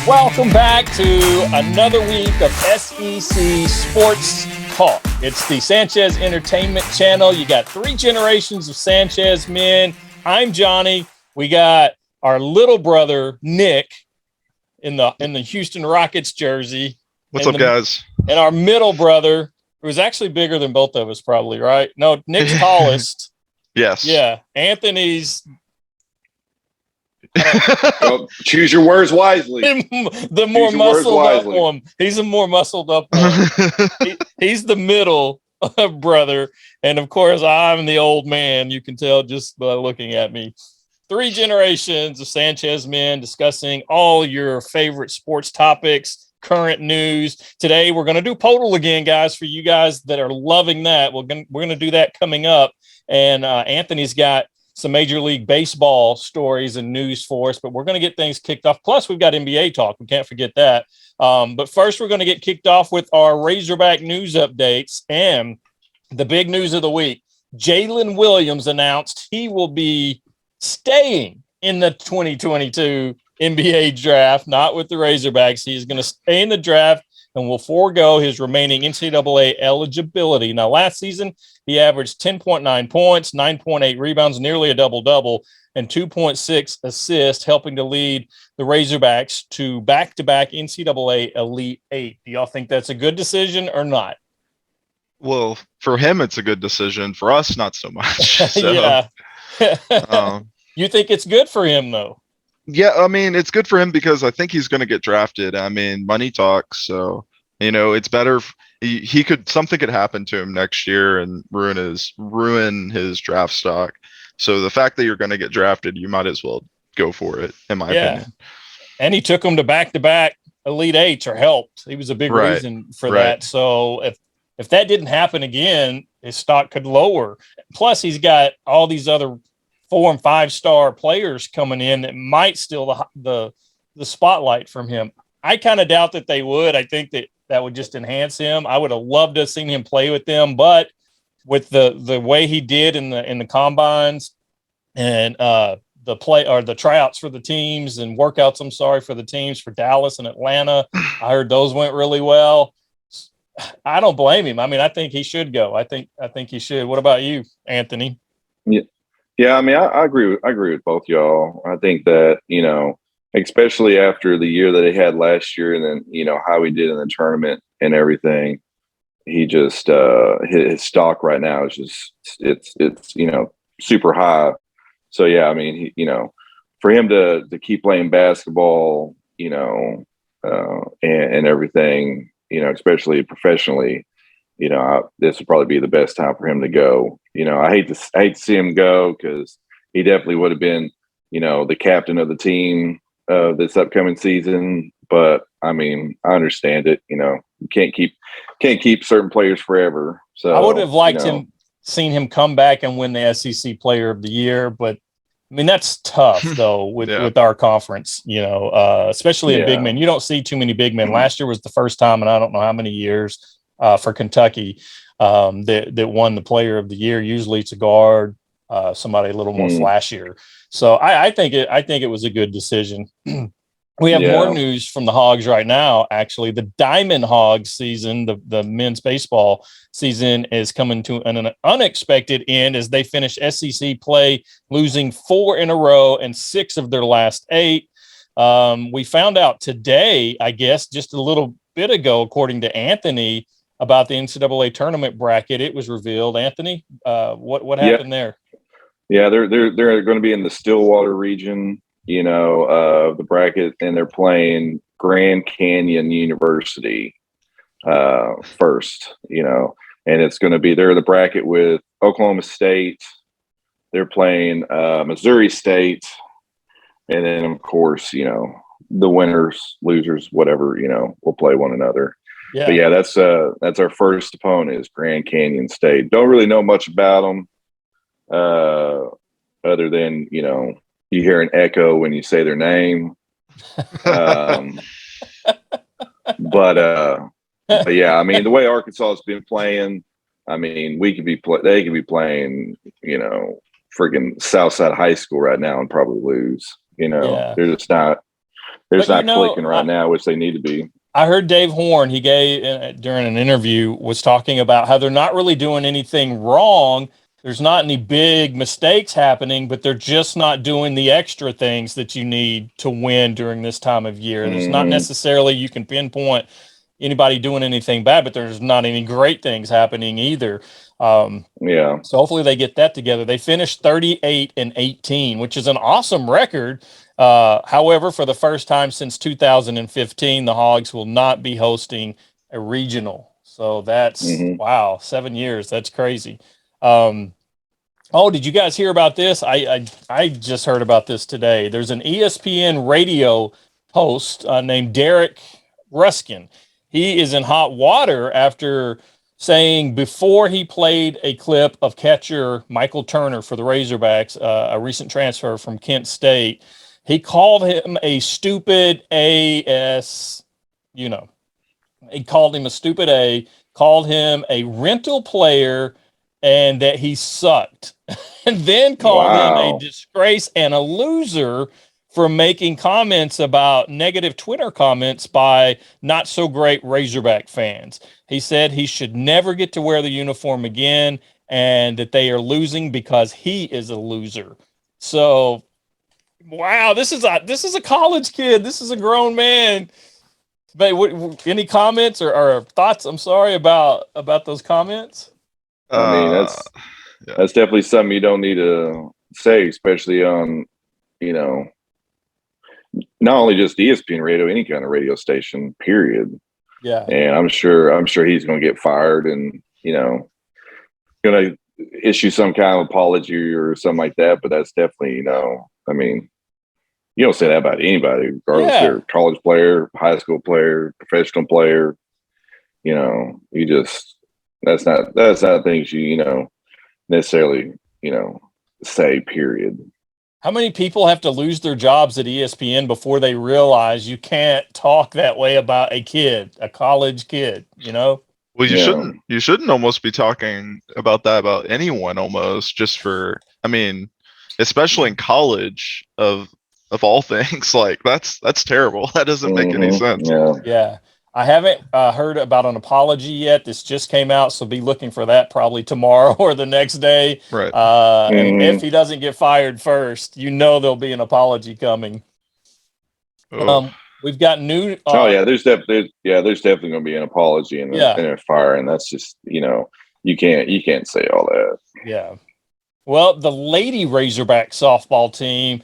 Welcome back to another week of SEC Sports Talk. It's the Sanchez Entertainment Channel. You got three generations of Sanchez men. I'm Johnny. We got our little brother, Nick, in the Houston Rockets jersey. What's up, guys? And our middle brother, who's actually bigger than both of us, probably, right? No, Nick's tallest. Yes. Yeah. Anthony's well, choose your words wisely. The more muscled up one. He's a more muscled up one. He's the middle brother. And of course, I'm the old man. You can tell just by looking at me. Three generations of Sanchez men discussing all your favorite sports topics, current news. Today, we're going to do Poeltl again, guys, for you guys that are loving that. We're going to do that coming up. And Anthony's got some Major League Baseball stories and news for us, but we're going to get things kicked off. Plus, we've got NBA talk. We can't forget that. But first, we're going to get kicked off with our Razorback news updates and the big news of the week. Jaylin Williams announced he will be staying in the 2022 NBA draft, not with the Razorbacks. He's going to stay in the draft and will forego his remaining NCAA eligibility. Now, last season, he averaged 10.9 points, 9.8 rebounds, nearly a double-double, and 2.6 assists, helping to lead the Razorbacks to back-to-back NCAA Elite Eight. Do y'all think that's a good decision or not? Well, for him, it's a good decision. For us, not so much. So, yeah. You think it's good for him, though? Yeah, I mean, it's good for him because I think he's going to get drafted. I mean, money talks. So, it's better. Something could happen to him next year and ruin his draft stock. So the fact that you're going to get drafted, you might as well go for it, in my opinion. And he took him to back-to-back Elite Eights, or helped. He was a big reason for that. So if that didn't happen again, his stock could lower. Plus, he's got all these other 4- and 5-star players coming in that might steal the spotlight from him. I kind of doubt that they would. I think that would just enhance him. I would have loved to have seen him play with them, but with the way he did in the combines and the tryouts for the teams and workouts, for the teams for Dallas and Atlanta, I heard those went really well. I don't blame him. I mean, I think he should go. I think he should. What about you, Anthony? Yeah. I mean, I agree with both y'all. I think that, especially after the year that he had last year and then, how he did in the tournament and everything, he just, his stock right now is just, it's super high. So, yeah, I mean, for him to keep playing basketball, and everything, especially professionally, this would probably be the best time for him to go. I hate to see him go because he definitely would have been, the captain of the team this upcoming season. But I mean, I understand it. You can't keep certain players forever. So I would have liked seen him come back and win the SEC Player of the Year, but I mean that's tough though with our conference. Especially in big men. You don't see too many big men. Last year was the first time, and I don't know how many years for Kentucky that won the Player of the Year. Usually it's a guard, somebody a little more flashier. So I think it was a good decision. We have more news from the Hogs right now. Actually, the Diamond Hogs season, the men's baseball season, is coming to an unexpected end as they finish SEC play, losing 4 in a row and 6 of their last 8. We found out today, I guess, just a little bit ago, according to Anthony, about the NCAA tournament bracket. It was revealed. Anthony, what happened there? Yeah, they're going to be in the Stillwater region, the bracket, and they're playing Grand Canyon University first, and it's going to be, they're in the bracket with Oklahoma State. They're playing Missouri State, and then of course, the winners, losers, whatever, will play one another. Yeah. But yeah, that's our first opponent is Grand Canyon State. Don't really know much about them, other than you hear an echo when you say their name. But yeah, I mean, the way Arkansas has been playing, I mean, they could be playing, freaking Southside High School right now and probably lose. They're just not They're just not clicking right now, which they need to be. I heard Dave Horn, he gave during an interview, was talking about how they're not really doing anything wrong. There's not any big mistakes happening, but they're just not doing the extra things that you need to win during this time of year. There's not necessarily you can pinpoint anybody doing anything bad, but there's not any great things happening either. So hopefully they get that together. They finished 38-18, which is an awesome record. However, for the first time since 2015, the Hogs will not be hosting a regional. So that's wow, 7 years. That's crazy. Did you guys hear about this? I just heard about this today. There's an ESPN radio host named Derek Ruskin. He is in hot water after saying before he played a clip of catcher Michael Turner for the Razorbacks, a recent transfer from Kent State. He called him a stupid AS, He called him a stupid A, called him a rental player, and that he sucked. And then called him a disgrace and a loser for making comments about negative Twitter comments by not so great Razorback fans. He said he should never get to wear the uniform again and that they are losing because he is a loser. So, wow, this is a college kid. This is a grown man. But any comments or thoughts, I'm sorry, about those comments? I mean, that's definitely something you don't need to say, especially on, not only just ESPN radio, any kind of radio station, period. Yeah. And I'm sure he's going to get fired and, going to issue some kind of apology or something like that. But that's definitely, I mean, you don't say that about anybody, regardless if they're a college player, high school player, professional player. That's not things you, necessarily, say, period. How many people have to lose their jobs at ESPN before they realize you can't talk that way about a college kid, Well, you shouldn't almost be talking about that about anyone almost, just for, especially in college of all things. Like that's terrible. That doesn't make any sense. Yeah. I haven't heard about an apology yet. This just came out, so be looking for that probably tomorrow or the next day. Right. And if he doesn't get fired first, there'll be an apology coming. We've got new. There's definitely going to be an apology and a fire, and that's just you can't say all that. Yeah. Well, the Lady Razorback softball team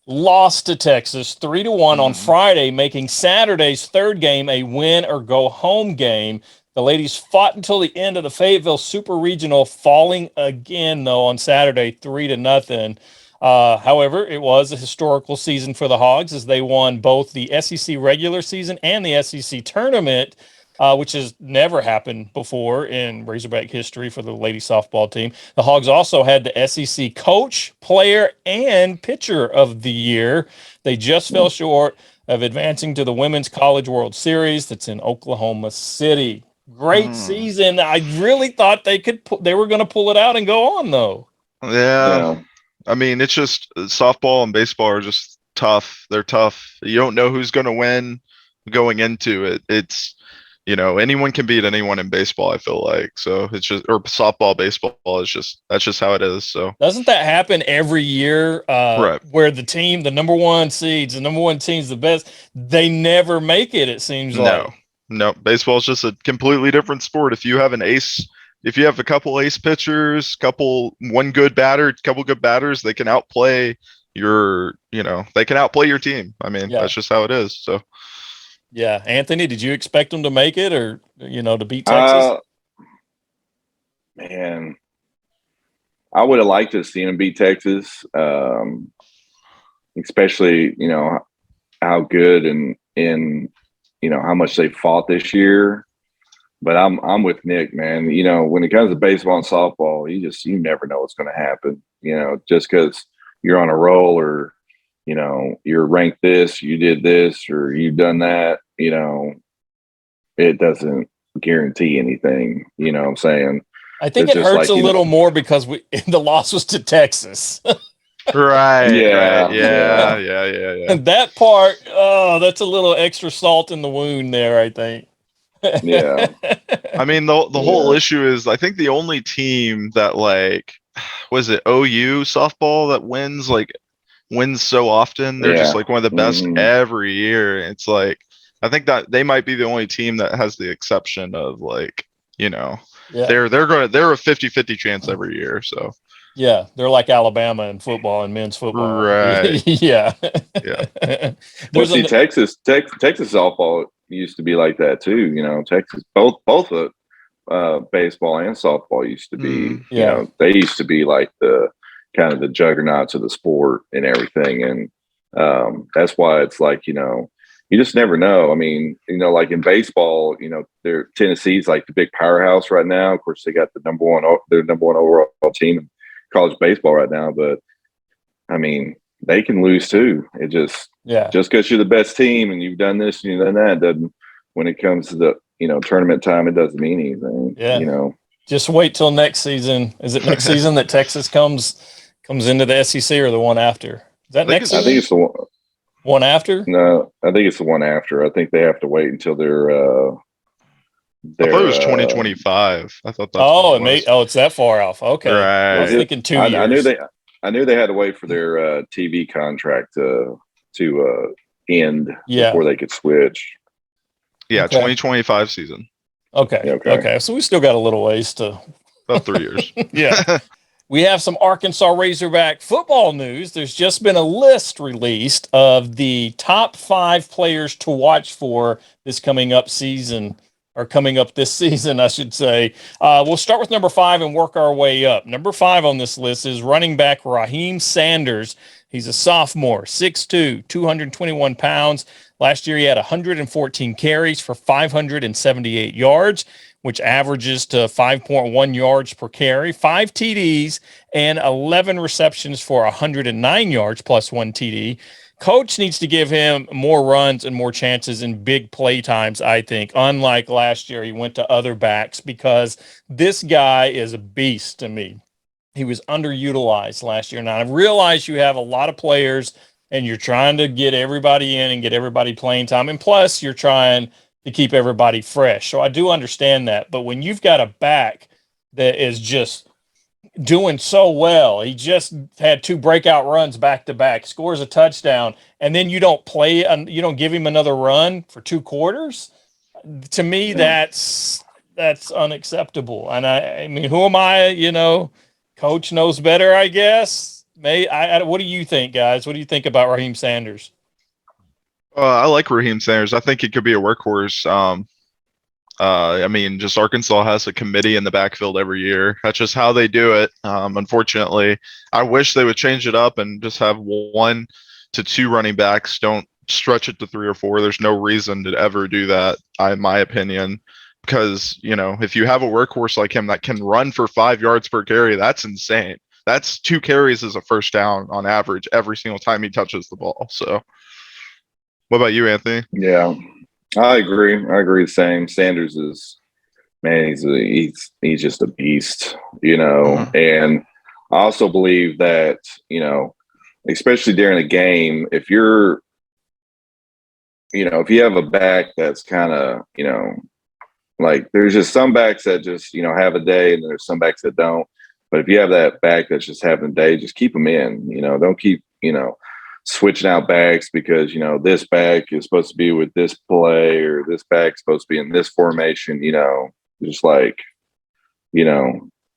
lost to Texas 3-1 on Friday, making Saturday's third game a win or go home game. The ladies fought until the end of the Fayetteville Super Regional, falling again though on Saturday 3-0. However, it was a historical season for the Hogs as they won both the SEC regular season and the SEC tournament, which has never happened before in Razorback history for the lady softball team. The Hogs also had the SEC coach, player, and pitcher of the year. They just fell short of advancing to the Women's College World Series that's in Oklahoma City. Great season. I really thought they were going to pull it out and go on, though. Yeah. It's just softball and baseball are just tough. They're tough. You don't know who's going to win going into it. It's anyone can beat anyone in baseball, I feel like. So it's just, or softball, baseball that's just how it is. So doesn't that happen every year? Right. Where the number one seeds, the number one team's the best, they never make it. It seems like. No, baseball is just a completely different sport. If you have a couple ace pitchers, couple good batters, they can outplay your team. That's just how it is. So. Yeah. Anthony, did you expect them to make it or, to beat Texas? Man, I would have liked to have seen them beat Texas, especially, how good and how much they fought this year. But I'm with Nick, man. When it comes to baseball and softball, you never know what's going to happen, just because you're on a roll or, you're ranked this, you did this, or you've done that, it doesn't guarantee anything. You know what I'm saying? I think it hurts a little more because the loss was to Texas. Right. Yeah, Right. Yeah. And that part, oh, that's a little extra salt in the wound there, I think. Yeah. I mean, the whole issue is, I think the only team that, like, was it OU softball that wins so often? They're just Yeah. like one of the best every year. It's like, I think that they might be the only team that has the exception of, like, Yeah. they're a 50-50 chance every year. So Yeah, they're like Alabama in football and men's football. right. Yeah. Well, see, Texas softball used to be like that too. Texas, both baseball and softball used to be. They used to be like the kind of the juggernauts of the sport and everything, and that's why it's like, you just never know. I mean, like in baseball, Tennessee's like the big powerhouse right now. Of course, they got their number one overall team in college baseball right now, but I mean, they can lose too. It just because you're the best team and you've done this and you've done that, doesn't, when it comes to the tournament time, it doesn't mean anything. Yeah. Just wait till next season. Is it next season that Texas comes into the SEC, or the one after? Is that next season? I think it's the one after. No, I think it's the one after. I think they have to wait until they're. I thought it was 2025. I thought that's it's that far off. Okay, right. I was thinking 2 years. I knew they had to wait for their TV contract to end before they could switch. Yeah, okay. 2025 season. Okay. So we still got a little ways to. About 3 years. Yeah. We have some Arkansas Razorback football news. There's just been a list released of the top 5 players to watch for this coming up this season, I should say. We'll start with number 5 and work our way up. Number 5 on this list is running back Raheem Sanders. He's a sophomore, 6'2", 221 pounds. Last year, he had 114 carries for 578 yards, which averages to 5.1 yards per carry, 5 TDs, and 11 receptions for 109 yards plus 1 TD. Coach needs to give him more runs and more chances in big play times, I think. Unlike last year, he went to other backs, because this guy is a beast to me. He was underutilized last year. Now, I realize you have a lot of players and you're trying to get everybody in and get everybody playing time. And plus, you're trying to keep everybody fresh. So I do understand that. But when you've got a back that is just doing so well, he just had 2 breakout runs back to back, scores a touchdown, and then you don't give him another run for 2 quarters. To me, that's unacceptable. And I mean, who am I? Coach knows better, I guess. What do you think, guys? What do you think about Raheem Sanders? I like Raheem Sanders. I think he could be a workhorse. I mean, just Arkansas has a committee in the backfield every year. That's just how they do it. Unfortunately, I wish they would change it up and just have 1 to 2 running backs. Don't stretch it to 3 or 4. There's no reason to ever do that, in my opinion, because, if you have a workhorse like him that can run for 5 yards per carry, that's insane. That's 2 carries as a first down on average every single time he touches the ball. So what about you, Anthony? Yeah, I agree. The same. Sanders is, man, he's just a beast, and I also believe that, especially during a game, if you have a back that's kind of, like, there's just some backs that just, have a day, and there's some backs that don't. But if you have that back that's just having a day, just keep them in. Don't keep, switching out backs because, this back is supposed to be with this play, or this back's supposed to be in this formation, just like,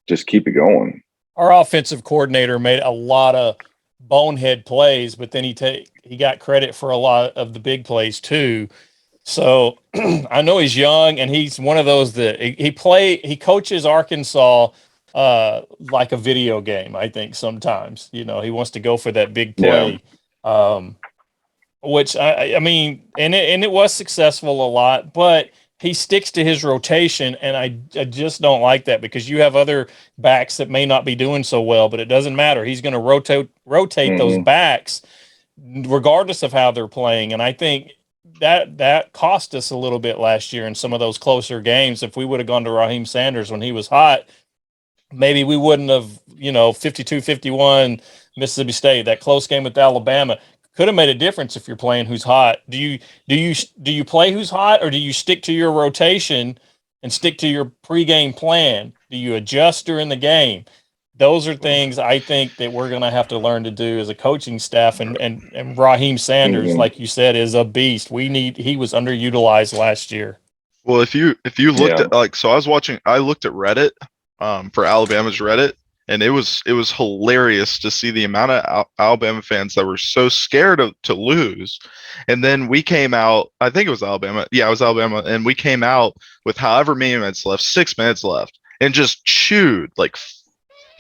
just keep it going. Our offensive coordinator made a lot of bonehead plays, but then he got credit for a lot of the big plays too. So I know he's young, and he's one of those that he coaches Arkansas like a video game. I think sometimes, he wants to go for that big play, which I mean, and it was successful a lot, but he sticks to his rotation, and I just don't like that, because you have other backs that may not be doing so well, but it doesn't matter. He's going to rotate those backs regardless of how they're playing. And I think that cost us a little bit last year in some of those closer games. If we would have gone to Raheem Sanders when he was hot, maybe we wouldn't have, 52-51 Mississippi State, that close game with Alabama could have made a difference if you're playing who's hot. Do you play who's hot, or do you stick to your rotation and stick to your pregame plan? Do you adjust during the game? Those are things I think that we're going to have to learn to do as a coaching staff. And Raheem Sanders, like you said, is a beast. He was underutilized last year. Well, if you looked at so I looked at Reddit for Alabama's Reddit, and it was hilarious to see the amount of Alabama fans that were so scared to lose. And then we came out, I think it was Alabama. Yeah, it was Alabama. And we came out with however many minutes left, 6 minutes left, and just chewed like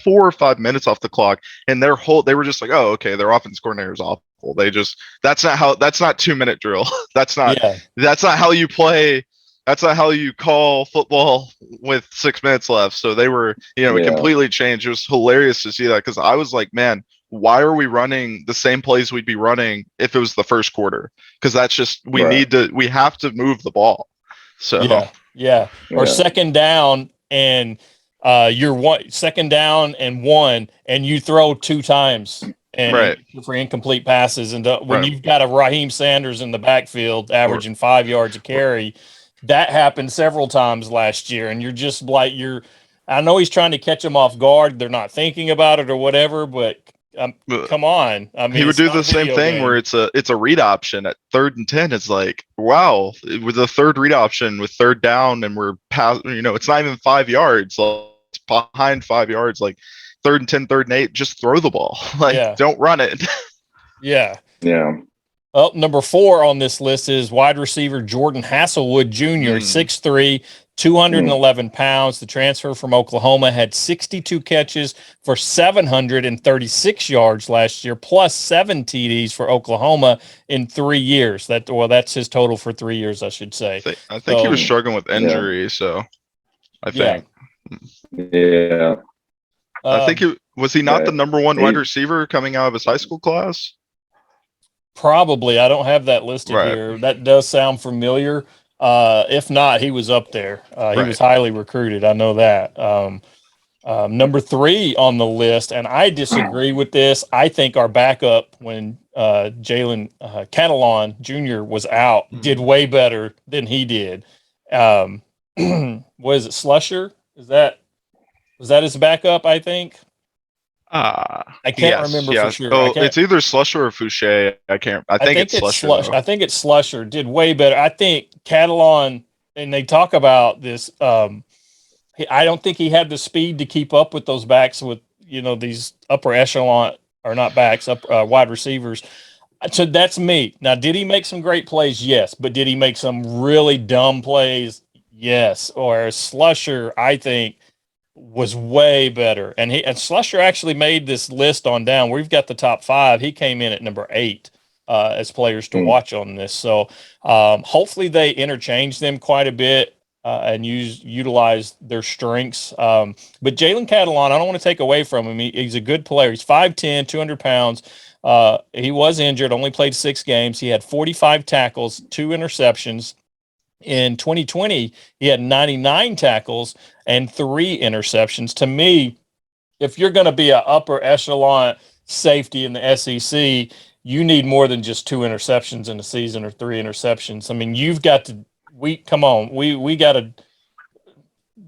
4 or 5 minutes off the clock. And they were just like, oh, okay, their offense coordinator is awful. That's not 2 minute drill. That's not how you play. That's not how you call football with 6 minutes left. So they were, it completely changed. It was hilarious to see that, because I was like, man, why are we running the same plays we'd be running if it was the first quarter? Because that's just, we have to move the ball. So or second down and you're second down and 1, and you throw 2 times and for incomplete passes. And when you've got a Raheem Sanders in the backfield averaging 5 yards a carry, that happened several times last year. And you're just like, I know he's trying to catch them off guard. They're not thinking about it or whatever, but come on. I mean, he would do the same thing where it's a read option at 3rd and 10. It's like, wow, with the third read option with 3rd down, and we're past, it's not even 5 yards. It's behind 5 yards, like 3rd and 10, 3rd and 8, just throw the ball. Don't run it. Yeah. Oh, number 4 on this list is wide receiver Jordan Hasselwood Jr., 6'3", 211 pounds. The transfer from Oklahoma had 62 catches for 736 yards last year, plus 7 TDs for Oklahoma in 3 years. That's his total for 3 years, I should say. I think he was struggling with injury, so I think. Yeah. I think was he not the number 1 wide receiver coming out of his high school class? Probably. I don't have that listed here. That does sound familiar. If not, he was up there. He was highly recruited. I know that. Number 3 on the list, and I disagree with this. I think our backup when Jaylin Catalon Jr. was out did way better than he did. What is it, Slusher? Was that his backup, I think? I can't remember for sure. Oh, it's either Slusher or Fouché. I think it's Slusher. I think it's Slusher. Did way better. I think Catalon, and they talk about this. I don't think he had the speed to keep up with those backs with these upper echelon, or not backs, wide receivers. So that's me. Now, did he make some great plays? Yes, but did he make some really dumb plays? Yes. Or Slusher, I think, was way better. And Slusher actually made this list on down. We've got the top 5. He came in at number 8 as players to watch on this. So hopefully they interchange them quite a bit and utilize their strengths. But Jaylin Catalon, I don't want to take away from him. He's a good player. He's 5'10", 200 pounds. He was injured, only played 6 games. He had 45 tackles, 2 interceptions. In 2020, he had 99 tackles and 3 interceptions. To me, if you're going to be an upper echelon safety in the SEC, you need more than just 2 interceptions in a season or 3 interceptions. I mean, you've got to we got to.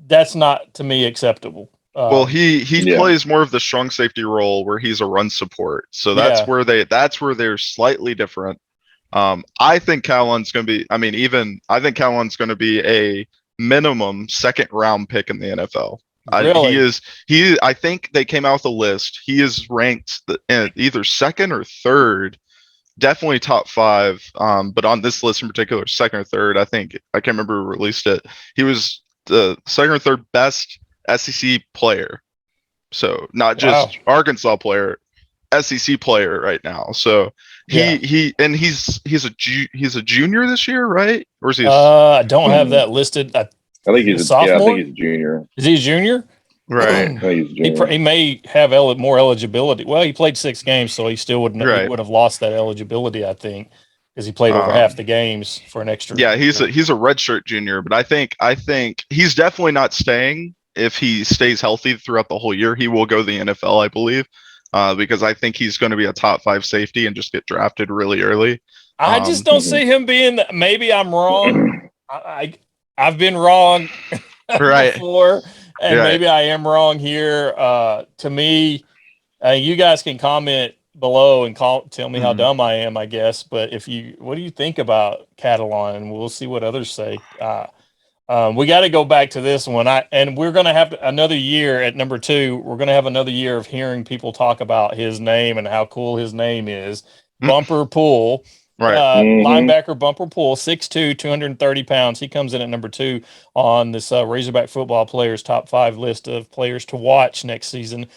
That's not, to me, acceptable. Well, he plays more of the strong safety role where he's a run support. So that's where they're slightly different. I think Calhoun's going to be. I think Calhoun's going to be a minimum 2nd round pick in the NFL. Really? I think they came out with a list. He is ranked either 2nd or 3rd, definitely top 5. But on this list in particular, 2nd or 3rd. I can't remember who released it. He was the 2nd or 3rd best SEC player. So not just Arkansas player, SEC player right now. So. He's a junior this year, right? Or is he? I don't have that listed. I think he's a sophomore. I think he's a junior. Is he a junior? Right. He may have more eligibility. Well, he played 6 games, so he still would have lost that eligibility, I think, because he played over half the games for an extra. Yeah, he's a redshirt junior, but I think he's definitely not staying if he stays healthy throughout the whole year, he will go to the NFL, I believe, because I think he's going to be a top 5 safety and just get drafted really early. I just don't see him being. Maybe I'm wrong. I've been wrong right before, and maybe I am wrong here. To me, you guys can comment below and tell me how dumb I am, I guess. But what do you think about Catalan? And we'll see what others say. We got to go back to this one. And we're going to have another year at number 2. We're going to have another year of hearing people talk about his name and how cool his name is. Bumper Pool. Right. Linebacker Bumper Pool, 6'2", 230 pounds. He comes in at number 2 on this Razorback Football Players top 5 list of players to watch next season.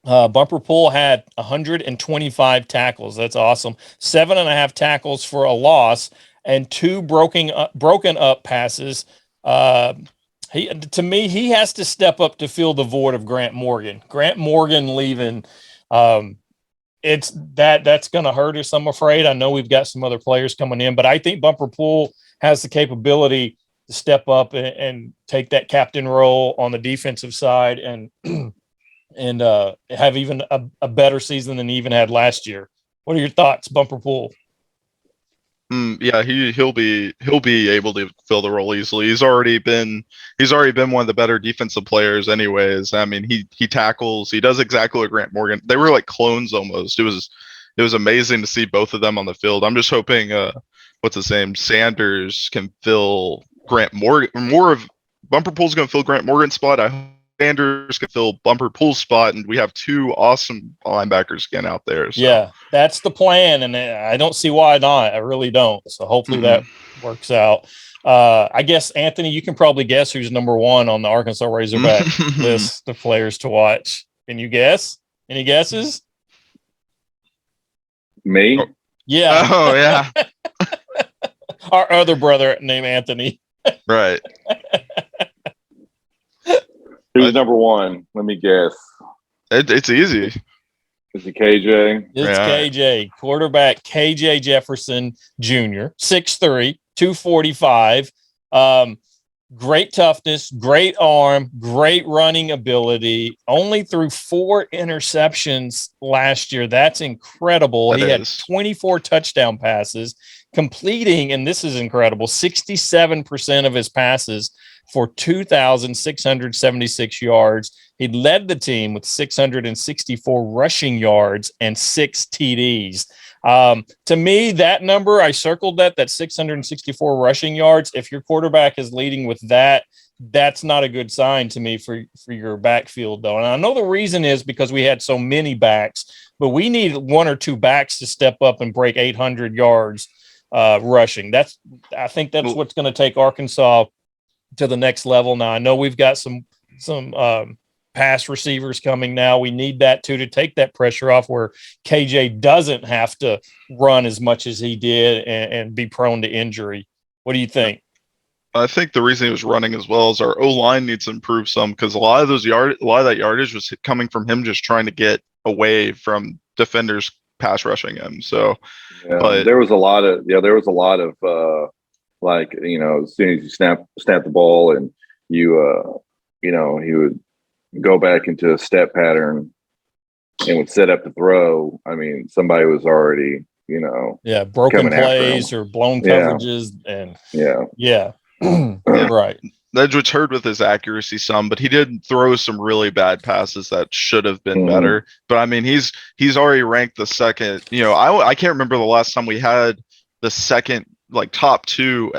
Bumper Pool had 125 tackles. That's awesome. 7.5 tackles for a loss and 2 broken up passes. To me, he has to step up to fill the void of Grant Morgan. Grant Morgan leaving. That's going to hurt us, I'm afraid. I know we've got some other players coming in, but I think Bumper Pool has the capability to step up and take that captain role on the defensive side and have even a better season than he even had last year. What are your thoughts, Bumper Pool? Yeah, he'll be able to fill the role easily. He's already been one of the better defensive players anyways. I mean, he tackles, he does exactly what Grant Morgan. They were like clones almost. It was amazing to see both of them on the field. I'm just hoping what's his name? Sanders can fill Grant Morgan. More of Bumper Pool's going to fill Grant Morgan's spot. I hope Sanders can fill Bumper Pool's spot, and we have 2 awesome linebackers again out there. So. Yeah, that's the plan, and I don't see why not. I really don't. So hopefully that works out. I guess, Anthony, you can probably guess who's number 1 on the Arkansas Razorback list of players to watch. Can you guess? Any guesses? Me? Yeah. Oh, yeah. Our other brother named Anthony. Right. Who's number 1? Let me guess. It's easy. Is it KJ? It's KJ. Quarterback KJ Jefferson Jr., 6'3", 245. Great toughness, great arm, great running ability. Only threw 4 interceptions last year. That's incredible. He had 24 touchdown passes, completing, and this is incredible, 67% of his passes for 2,676 yards. He led the team with 664 rushing yards and 6 TDs. To me, that number, I circled that 664 rushing yards. If your quarterback is leading with that, that's not a good sign to me for your backfield, though. And I know the reason is because we had so many backs, but we need 1 or 2 backs to step up and break 800 yards rushing. I think that's what's going to take Arkansas to the next level. Now, I know we've got some pass receivers coming now. We need that too, to take that pressure off where KJ doesn't have to run as much as he did and be prone to injury. What do you think? I think the reason he was running as well is our O-line needs to improve some, because a lot of that yardage was coming from him just trying to get away from defenders pass rushing him. So, but there was a lot of like, you know, as soon as you snap the ball and you he would go back into a step pattern and would set up the throw. I mean, somebody was already, broken plays or blown coverages and right. That which hurt with his accuracy some, but he did throw some really bad passes that should have been better. But I mean, he's already ranked the second. I can't remember the last time we had the second top 2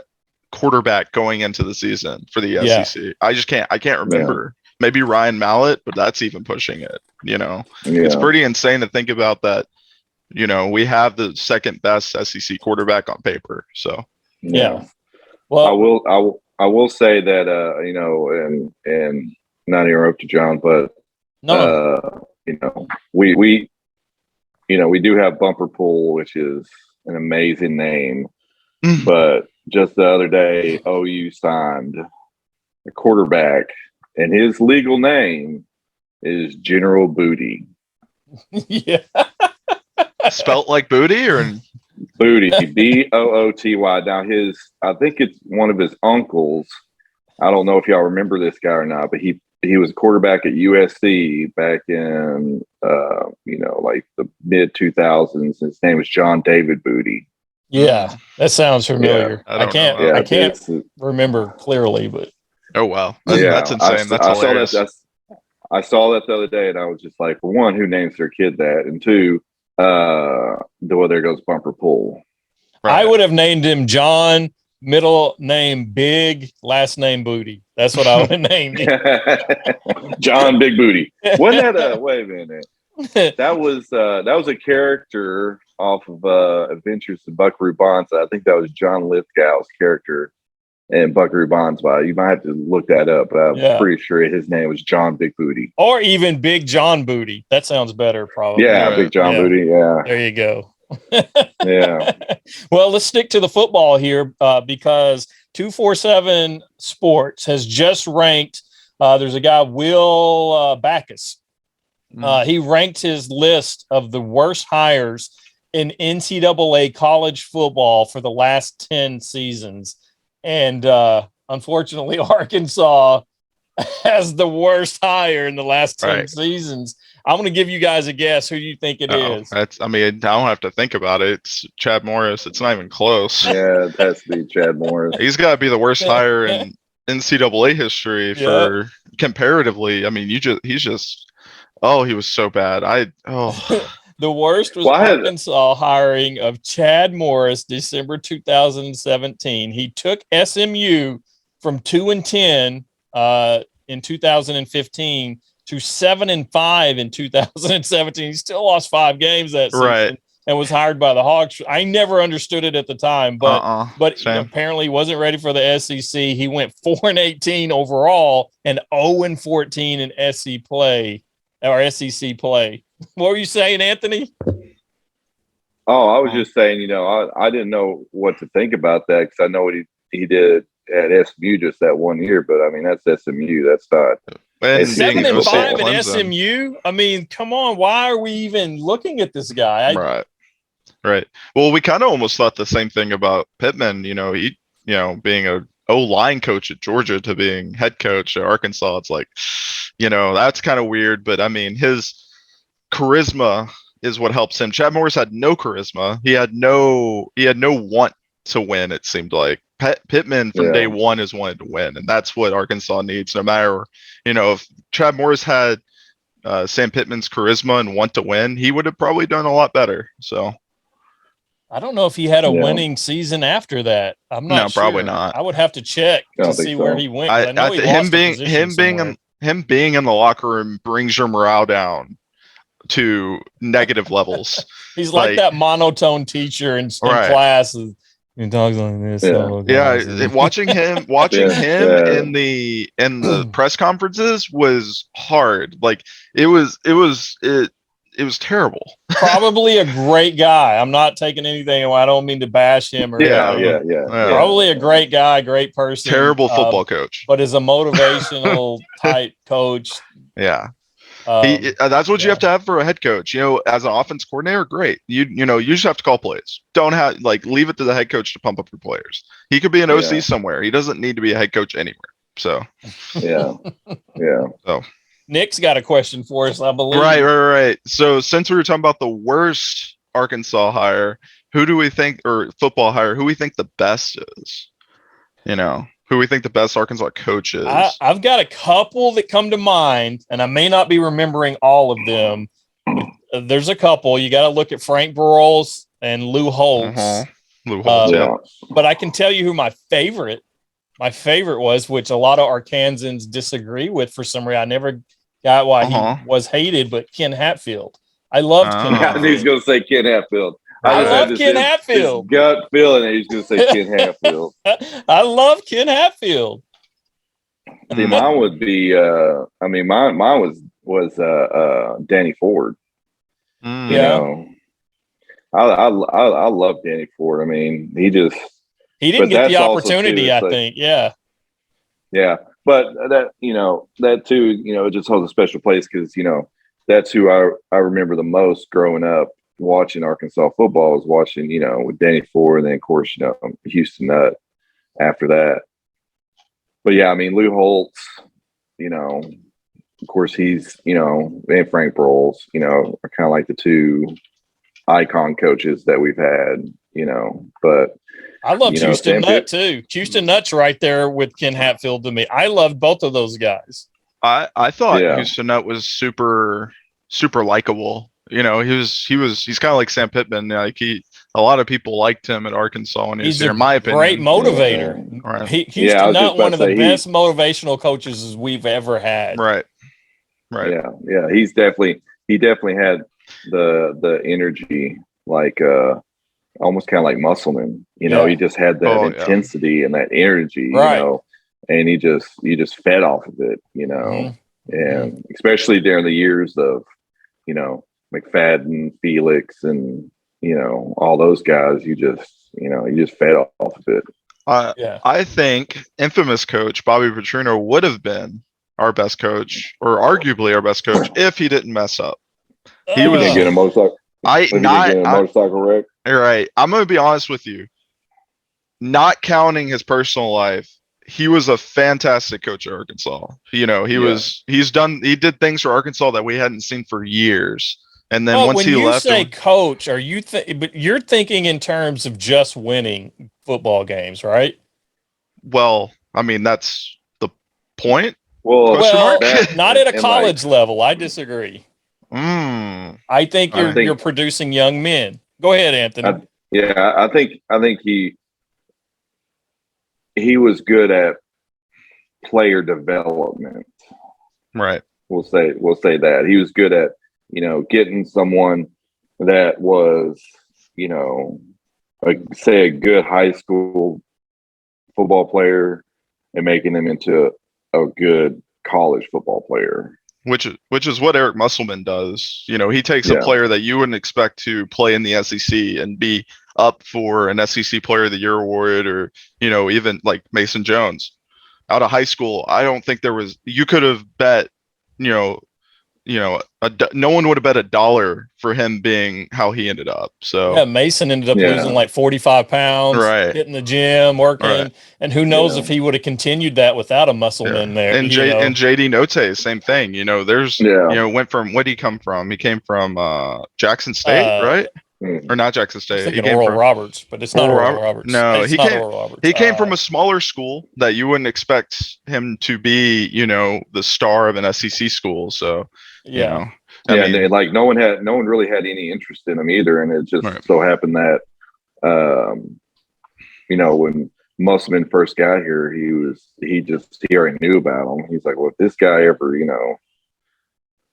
quarterback going into the season for the SEC. I can't remember. Maybe Ryan Mallett, but that's even pushing it. It's pretty insane to think about that. We have the second best SEC quarterback on paper. So well, I will say that and not interrupt you, John, but we do have Bumper Pool, which is an amazing name. But just the other day, OU signed a quarterback, and his legal name is General Booty. Yeah. Spelt like booty or Booty, Booty. Now I think it's one of his uncles. I don't know if y'all remember this guy or not, but he was a quarterback at USC back in like the mid 2000s. His name was John David Booty. Yeah, that sounds familiar. Yeah, I can't remember clearly, but oh wow, that's insane. That's hilarious. I saw that the other day, and I was just like, for one, who names their kid that, and two, there goes Bumper Pool. Right. I would have named him John, middle name Big, last name Booty. That's what I would have named him. John Big Booty. Wasn't that wait a minute? That was a character off of Adventures of Buckaroo Banzai. I think that was John Lithgow's character in Buckaroo Banzai. You might have to look that up, but I'm pretty sure his name was John Big Booty. Or even Big John Booty. That sounds better, probably. Yeah, right. Big John Booty, yeah. There you go. Yeah. Well, let's stick to the football here because 247 Sports has just ranked. There's a guy, Will Backus. He ranked his list of the worst hires in NCAA college football for the last 10 seasons. And unfortunately, Arkansas has the worst hire in the last 10 seasons. I'm going to give you guys a guess who you think it is. I don't have to think about it. It's Chad Morris. It's not even close. Yeah, it has to be Chad Morris. He's got to be the worst hire in NCAA history for comparatively. I mean, he was so bad. The worst was Arkansas hiring of Chad Morris, December 2017. He took SMU from 2-10 in 2015 to 7-5 in 2017. He still lost 5 games that season and was hired by the Hogs. I never understood it at the time, but apparently he wasn't ready for the SEC. He went 4-18 overall and 0-14 in SEC play. What were you saying, Anthony? Oh, I was just saying, I didn't know what to think about that because I know what he did at SMU just that 1 year, but I mean that's SMU. That's not 7-5 at SMU. I mean, come on, why are we even looking at this guy? Right. Well, we kind of almost thought the same thing about Pittman. He being a O-line coach at Georgia to being head coach at Arkansas. It's like, that's kind of weird. But I mean, his charisma is what helps him. Chad Morris had no charisma. He had no want to win. It seemed like Pittman from day one has wanted to win, and that's what Arkansas needs. No matter, if Chad Morris had Sam Pittman's charisma and want to win, he would have probably done a lot better. So I don't know if he had a winning season after that. I'm not sure. Probably not. I would have to check to see where he went. I know him being in the locker room brings your morale down to negative levels. He's like that monotone teacher in class. He talks like this. Watching him in the press conferences was hard. Like it was terrible. Probably a great guy. I'm not taking anything away. I don't mean to bash him Probably a great guy, great person. Terrible football coach, but is a motivational type coach. Yeah. That's what you have to have for a head coach. As an offense coordinator, great. You just have to call plays. Don't have leave it to the head coach to pump up your players. He could be an OC somewhere. He doesn't need to be a head coach anywhere. So yeah. So Nick's got a question for us, I believe. Right. So since we were talking about the worst Arkansas hire, who do we think, or football hire, who we think the best is? Who we think the best Arkansas coach is? I've got a couple that come to mind, and I may not be remembering all of them. There's a couple. You got to look at Frank Broyles and Lou Holtz. Lou Holtz, But I can tell you who my favorite was, which a lot of Arkansans disagree with for some reason. I never got why he was hated, but Ken Hatfield. I loved Ken Hatfield. He's going to say Ken Hatfield. I love Ken Hatfield. Gut feeling that he's going to say Ken Hatfield. I love Ken Hatfield. See, mine would be. Mine was Danny Ford. I love Danny Ford. I mean, he didn't get the opportunity. I think. Yeah. But that too. It just holds a special place because that's who I remember the most growing up. Watching Arkansas football was watching, with Danny Ford, and then of course, Houston Nutt after that. But yeah, I mean, Lou Holtz, of course, he's, and Frank Broyles, are kind of like the two icon coaches that we've had, but I love Houston Nutt too. Houston Nutt's right there with Ken Hatfield to me. I loved both of those guys. I thought Houston Nutt was super likable. He's kind of like Sam Pittman. Like a lot of people liked him at Arkansas when he was here, in my opinion. Great motivator. Yeah. Right. Houston Nutt, one of the best motivational coaaches we've ever had. Right. Yeah. He definitely had the energy, like almost kind of like Musselman. He just had that intensity and that energy. And you just fed off of it. And especially during the years of McFadden, Felix, and all those guys, you just fed off of it. I think infamous coach Bobby Petrino would have been our best coach, or arguably our best coach, if he didn't mess up. He was get a motorcycle. Motorcycle wreck. All right, I'm going to be honest with you. Not counting his personal life, he was a fantastic coach at Arkansas. He did things for Arkansas that we hadn't seen for years. And then once he left, when you say coach, but you're thinking in terms of just winning football games, right? Well, I mean, that's the point. Well, not at a college level. I disagree. I think you're producing young men. Go ahead, Anthony. I think he was good at player development. Right. We'll say that he was good at getting someone that was say a good high school football player and making them into a good college football player. Which is what Eric Musselman does. He takes a player that you wouldn't expect to play in the SEC and be up for an SEC Player of the Year award, or even like Mason Jones out of high school. I don't think you could have bet no one would have bet $1 for him being how he ended up. So Mason ended up losing like 45 pounds, hitting the gym, working, and who knows if he would have continued that without a Musselman there. And JD Notae, same thing. Went from, where did he come from? He came from Jackson State, right? Or not Jackson State. He came from Roberts, but it's not Oral Roberts. No, he came from a smaller school that you wouldn't expect him to be, the star of an SEC school. So like no one really had any interest in him either, and it just so happened that when Musselman first got here, he already knew about him. He's like, well, if this guy ever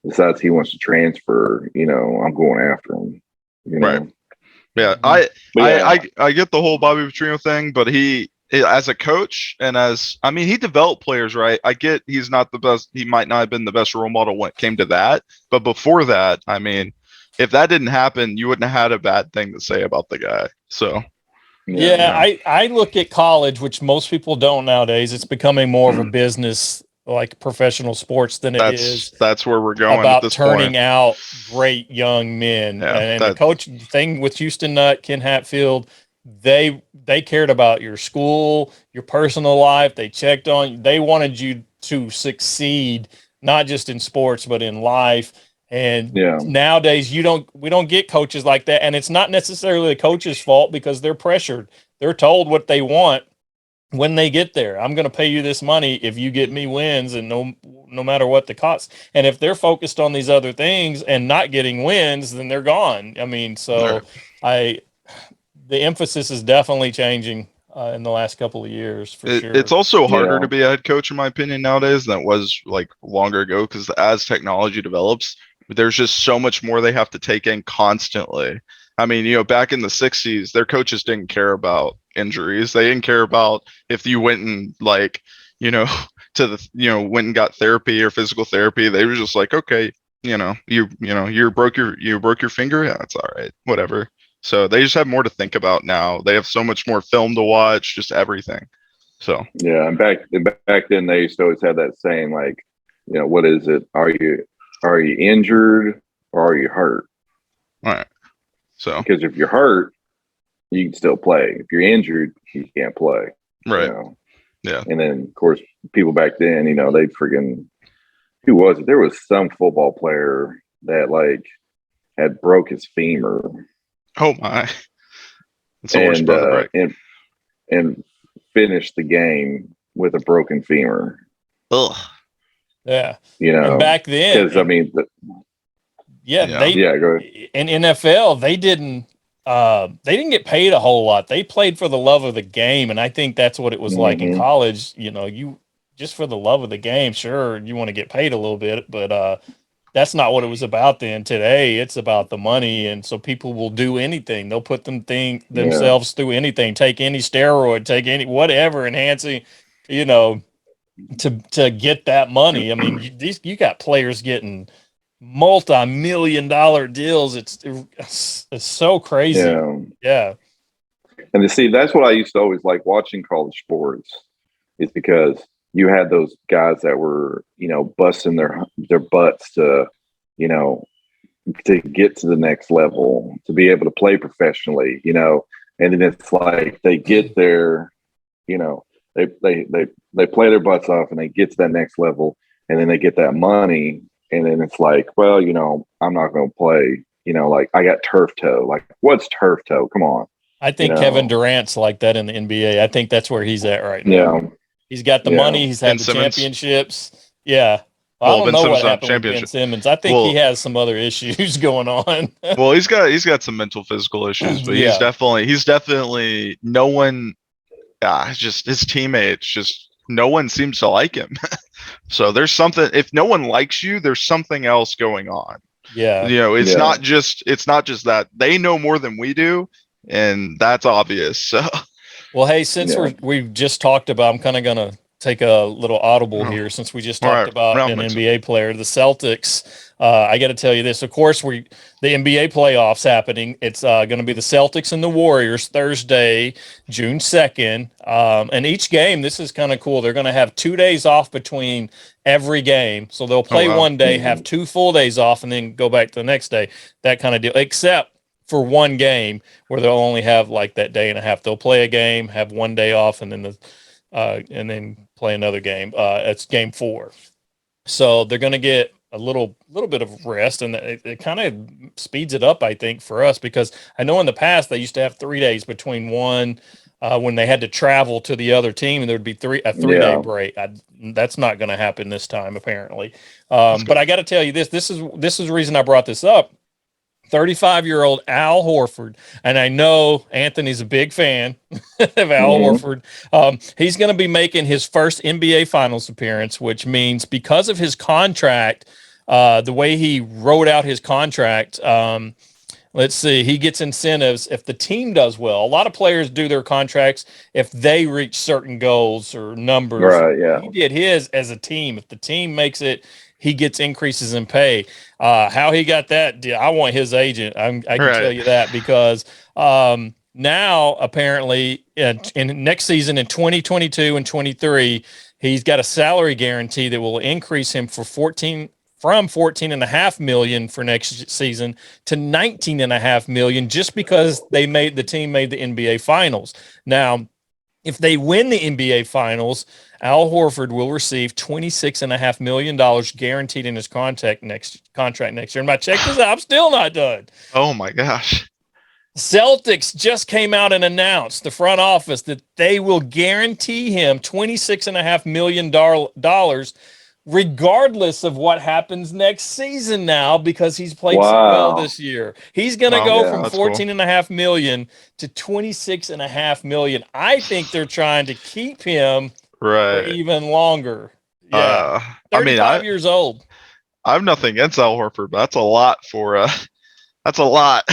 decides he wants to transfer, I'm going after him. Right. Yeah. I get the whole Bobby Petrino thing, but he as a coach and he developed players, right? I get he's not the best. He might not have been the best role model when it came to that. But before that, if that didn't happen, you wouldn't have had a bad thing to say about the guy. So. I look at college, which most people don't nowadays. It's becoming more of a business, like professional sports, than it is. That's where we're going about at this turning point. out great young men. And the coach thing with Houston Nutt, Ken Hatfield, they cared about your school, your personal life. They checked on you. They wanted you to succeed, not just in sports, but in life. And nowadays we don't get coaches like that. And it's not necessarily the coach's fault, because they're pressured. They're told what they want when they get there. I'm going to pay you this money if you get me wins, and no matter what the cost. And if they're focused on these other things and not getting wins, then they're gone. The emphasis is definitely changing in the last couple of years, for sure. It's also harder to be a head coach, in my opinion, nowadays than it was like longer ago, because as technology develops, there's just so much more they have to take in constantly. Back in the 60s, their coaches didn't care about injuries. They didn't care about if you went and went and got therapy or physical therapy. They were just like, okay, you broke your finger. Yeah, it's all right. Whatever. So they just have more to think about now. They have so much more film to watch, just everything. So and back then they used to always have that saying, like, what is it? Are you injured or are you hurt? All right. So because if you're hurt, you can still play. If you're injured, you can't play. Right. Yeah. And then, of course, people back then, they freaking, who was it? There was some football player that like had broke his femur. Oh my! It's the worst part of the break. And finished the game with a broken femur. Ugh. Yeah. And back then, because I mean, go ahead. In NFL, they didn't get paid a whole lot. They played for the love of the game, and I think that's what it was like in college. You just for the love of the game, sure, you want to get paid a little bit, but that's not what it was about then. Today, it's about the money, and so people will do anything. They'll put themselves through anything, take any steroid, take any whatever enhancing, to get that money. I mean, you got players getting multi-million-dollar deals. It's so crazy. Yeah. And to see, that's what I used to always like watching college sports, is because you had those guys that were, busting their butts to, to get to the next level, to be able to play professionally, and then it's like they get there, they play their butts off and they get to that next level, and then they get that money, and then it's like, well, I'm not going to play, like I got turf toe. Like, what's turf toe? Come on. I think Kevin Durant's like that in the NBA. I think that's where he's at right now. Yeah. He's got the money. He's had the championships. Yeah. I don't know what happened with Ben Simmons. I think he has some other issues going on. Well, he's got some mental, physical issues, but he's definitely no one. Just his teammates. Just no one seems to like him. So there's something. If no one likes you, there's something else going on. Yeah. It's not just that they know more than we do, and that's obvious. So. Well, hey, since we've just talked about, I'm kind of going to take a little audible here since we just talked about an NBA player, the Celtics. I got to tell you this. Of course, the NBA playoffs happening. It's going to be the Celtics and the Warriors Thursday, June 2nd. And each game, this is kind of cool. They're going to have 2 days off between every game. So they'll play one day, have 2 full days off, and then go back to the next day. That kind of deal, except for one game where they'll only have like that day and a half. They'll play a game, have 1 day off, and then play another game. It's game 4. So they're going to get a little bit of rest, and it kind of speeds it up, I think, for us, because I know in the past they used to have 3 days between one when they had to travel to the other team, and there would be a 3-day break. That's not going to happen this time, apparently. But I got to tell you this is the reason I brought this up. 35-year-old Al Horford, and I know Anthony's a big fan of Al Horford. He's going to be making his first NBA Finals appearance, which means because of his contract, the way he wrote out his contract, let's see, he gets incentives if the team does well. A lot of players do their contracts if they reach certain goals or numbers. Right, yeah. He did his as a team. If the team makes it, he gets increases in pay. How he got that, I want his agent. I can tell you that, because now apparently in next season in 2022 and 23, he's got a salary guarantee that will increase him from $14.5 million for next season to $19.5 million, just because the team made the NBA Finals. Now, if they win the NBA Finals, Al Horford will receive $26.5 million guaranteed in his contract next year. And my check is out. I'm still not done. Oh my gosh. Celtics just came out and announced, the front office, that they will guarantee him $26.5 million regardless of what happens next season now, because he's played so well this year. He's going to go from $14.5 million to $26.5 million. I think they're trying to keep him for even longer. Yeah. 35 years old. I have nothing against Al Horford, but that's a lot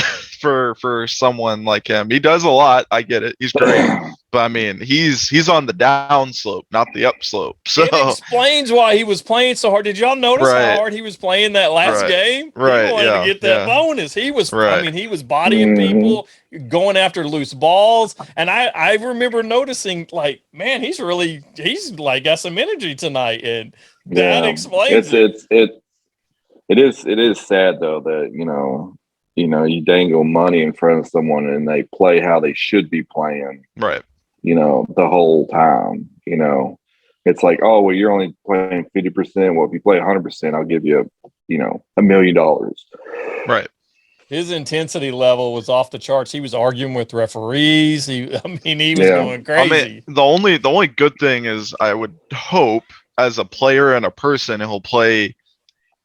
for someone like him. He does a lot. I get it. He's great. But I mean, he's on the down slope, not the up slope. So it explains why he was playing so hard. Did y'all notice how hard he was playing that last game? Right. He wanted to get that bonus. He was, I mean, he was bodying people, going after loose balls. And I remember noticing, like, man, he's like got some energy tonight. And that explains it. It is sad though that, you dangle money in front of someone and they play how they should be playing. Right. The whole time. You know, it's like, oh, well, you're only playing 50%. Well, if you play 100%, I'll give you, $1 million. Right. His intensity level was off the charts. He was arguing with referees. He was going crazy. The only good thing is I would hope as a player and a person he'll play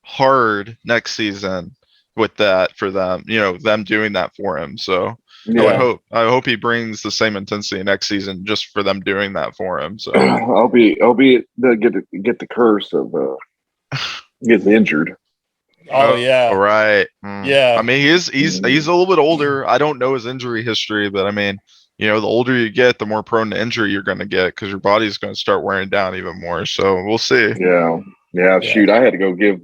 hard next season with that for them, them doing that for him. So I hope he brings the same intensity next season just for them doing that for him. So I'll be they'll get the curse of gets injured. Oh yeah. Right. Yeah. I mean, he's a little bit older. I don't know his injury history, but I mean, the older you get, the more prone to injury you're going to get because your body's going to start wearing down even more. So we'll see. Yeah. Shoot, I had to go give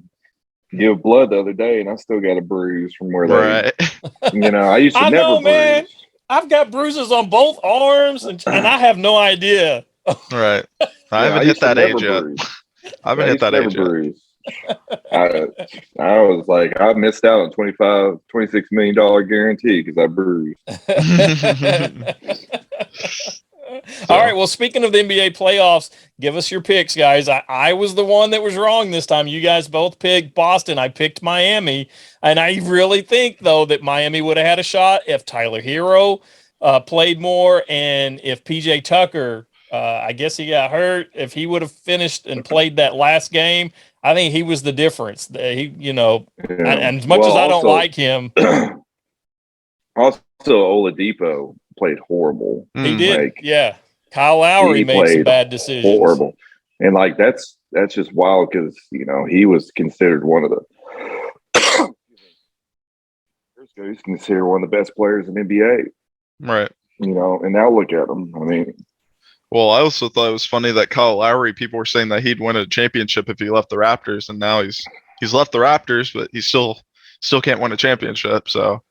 blood the other day, and I still got a bruise from where right. I used to I never know, man. bruise. I've got bruises on both arms, and I have no idea. Right. I haven't hit that age yet. I haven't hit that age yet. I was like, I missed out on $26 million guarantee because I bruised. All right. Well, speaking of the NBA playoffs, give us your picks, guys. I was the one that was wrong this time. You guys both picked Boston. I picked Miami. And I really think, though, that Miami would have had a shot if Tyler Hero played more and if PJ Tucker, I guess he got hurt, if he would have finished and played that last game. I think he was the difference. And as much as I don't like him. Also, Oladipo played horrible. He did. Kyle Lowry made some bad decisions. Horrible. And that's just wild because, he was considered one of the he's considered one of the best players in the NBA. Right. And now look at him. I mean, well, I also thought it was funny that Kyle Lowry, people were saying that he'd win a championship if he left the Raptors, and now he's left the Raptors, but he still can't win a championship. So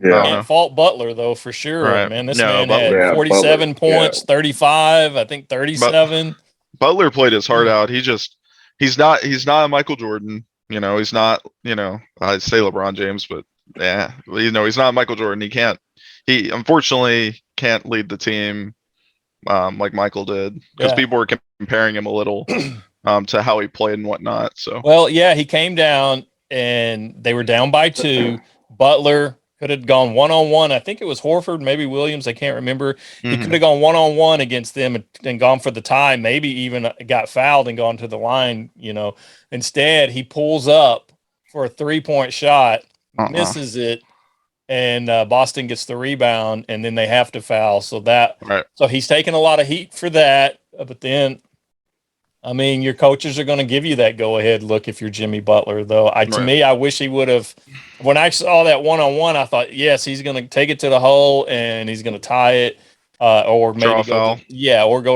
can't fault Butler though, for sure. Right. Man, this man had 47 points, 35, I think 37. Butler played his heart out. He's not a Michael Jordan. He's not. I say LeBron James, but he's not Michael Jordan. He unfortunately can't lead the team. Like Michael did, because people were comparing him a little to how he played and whatnot. So he came down and they were down by 2. Butler could have gone one-on-one. I think it was Horford, maybe Williams. I can't remember. He could have gone one-on-one against them and gone for the tie. Maybe even got fouled and gone to the line. Instead he pulls up for a 3-point shot, misses it. And Boston gets the rebound, and then they have to foul. So so he's taking a lot of heat for that. But then, I mean, your coaches are going to give you that go-ahead look if you're Jimmy Butler, though. To me, I wish he would have. When I saw that one-on-one, I thought, yes, he's going to take it to the hole and he's going to tie it, or maybe go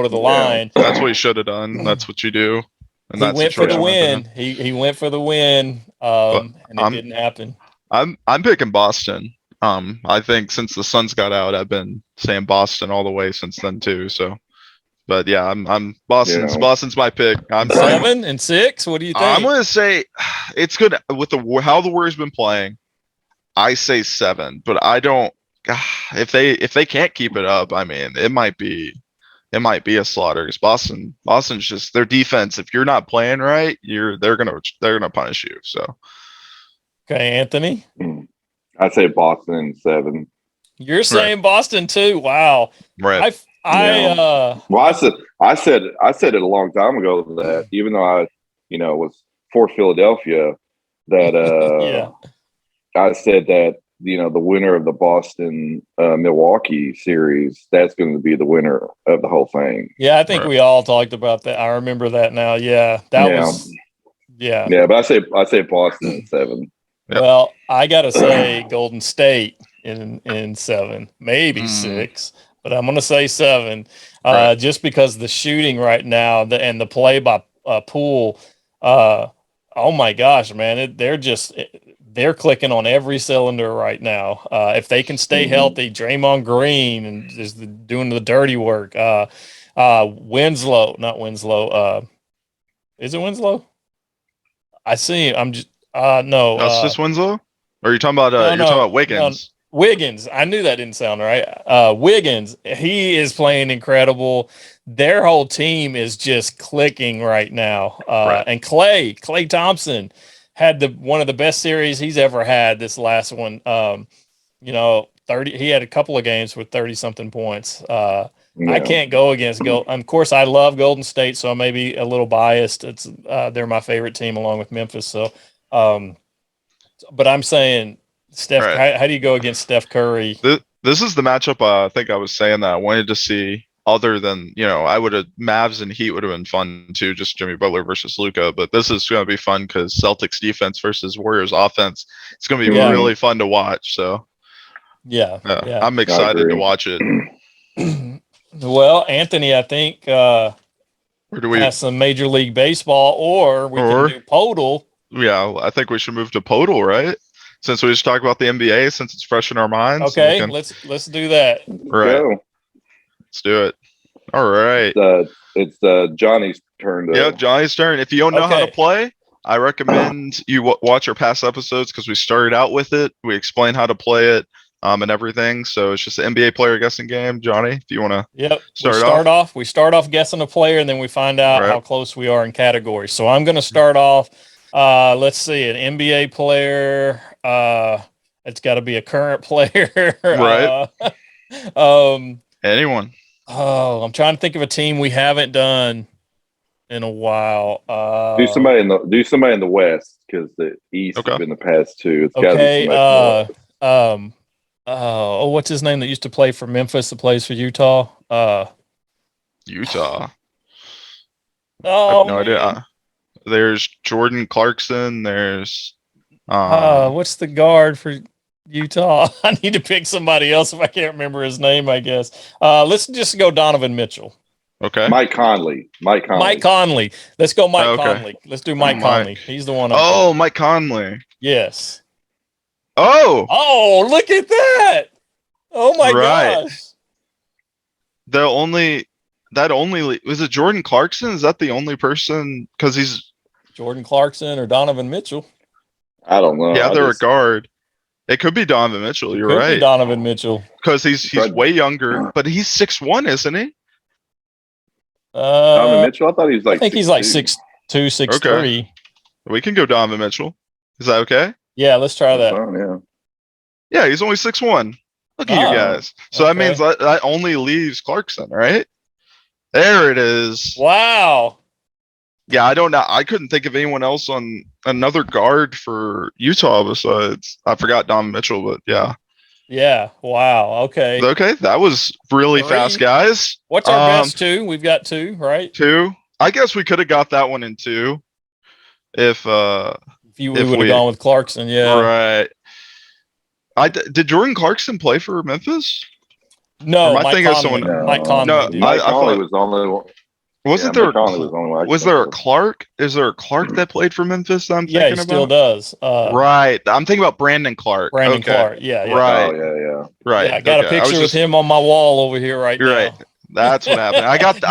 to the line. That's what he should have done. That's what you do. And he went for the win. He went for the win, and it didn't happen. I'm picking Boston. I think since the Suns got out, I've been saying Boston all the way since then too. So, but yeah, I'm Boston's. Boston's my pick. I'm 7 and 6. What do you think? I'm gonna say it's good with how the Warriors been playing. I say 7, but I don't. If they can't keep it up, I mean, it might be a slaughter. Because Boston's just their defense. If you're not playing right, they're gonna punish you. So, okay, Anthony. I'd say Boston 7. You're saying Boston too? Wow. Right. I said it a long time ago that even though I, was for Philadelphia, that I said that the winner of the Boston Milwaukee series, that's going to be the winner of the whole thing. Yeah, I think we all talked about that. I remember that now. Yeah, was. Yeah. Yeah, but I say Boston 7. Yep. Well, I gotta say Golden State in 7, maybe 6, but I'm gonna say 7, just because the shooting right now and the play by Poole. Oh my gosh, man, they're clicking on every cylinder right now. If they can stay healthy, Draymond Green and just doing the dirty work. Winslow, not Winslow. Is it Winslow? I see him. I'm just. No, Justice Winslow? Or are you talking about? You're talking about Wiggins. Wiggins. I knew that didn't sound right. Wiggins, he is playing incredible. Their whole team is just clicking right now. Right. And Clay Thompson had one of the best series he's ever had. This last one, 30. He had a couple of games with 30-something points. I can't go against Of course, I love Golden State, so I may be a little biased. They're my favorite team along with Memphis. So, but I'm saying Steph. Right. How do you go against Steph Curry? This is the matchup. I think I was saying that I wanted to see. Other than Mavs and Heat would have been fun too, just Jimmy Butler versus Luka. But this is going to be fun because Celtics defense versus Warriors offense. It's going to be really fun to watch. So, yeah. I'm excited to watch it. Well, Anthony, I think has some Major League Baseball, or we can do Poeltl. Yeah, I think we should move to Poeltl, right? Since we just talked about the NBA, since it's fresh in our minds. Okay, let's do that. Right. Let's do it. All right. It's Johnny's turn. Yeah, Johnny's turn. If you don't know how to play, I recommend you watch our past episodes because we started out with it. We explain how to play it and everything. So it's just an NBA player guessing game. Johnny, if you want to we start off guessing a player, and then we find out how close we are in categories. So I'm going to start off. Let's see, an NBA player. It's got to be a current player. Right. Anyone. Oh, I'm trying to think of a team we haven't done in a while. Do somebody in the West, because the East have been the past two. It's okay. What's his name that used to play for Memphis that plays for Utah? Utah. Oh, I have no idea. There's Jordan Clarkson. There's what's the guard for Utah? I need to pick somebody else if I can't remember his name, I guess. Let's just go Donovan Mitchell. Okay. Mike Conley. Let's go Mike Conley. Let's do Mike Conley. He's the one. Mike Conley. Yes. Oh, look at that. Oh my gosh. Was it Jordan Clarkson? Is that the only person? Because he's Jordan Clarkson or Donovan Mitchell. I don't know. Yeah, they're a guard. It could be Donovan Mitchell. You're right. Donovan Mitchell. Because he's way younger, but he's 6'1", isn't he? Donovan Mitchell? I thought he was like. I think he's like 6'2", 6'3". Okay. We can go Donovan Mitchell. Is that okay? Yeah, let's try that. Fun, yeah, he's only 6'1". Look at you guys. So that means that only leaves Clarkson, right? There it is. Wow. Yeah, I don't know. I couldn't think of anyone else on another guard for Utah besides. I forgot Donovan Mitchell, but yeah. Yeah. Wow. Okay. Okay, that was really fast, guys. What's our best two? We've got two, right? Two. I guess we could have got that one in two, if we would have gone with Clarkson. Yeah. Right. Did Jordan Clarkson play for Memphis? No, Mike Conley. Mike Conley. No, Mike Conley was the only one. Wasn't there? Was there a Clark? Is there a Clark that played for Memphis? I'm thinking about. Yeah, he still does. Right. I'm thinking about Brandon Clark. Clark. Yeah. Right. Oh, yeah. Right. Yeah, I got a picture with him on my wall over here right now. Right. That's what happened. I got it.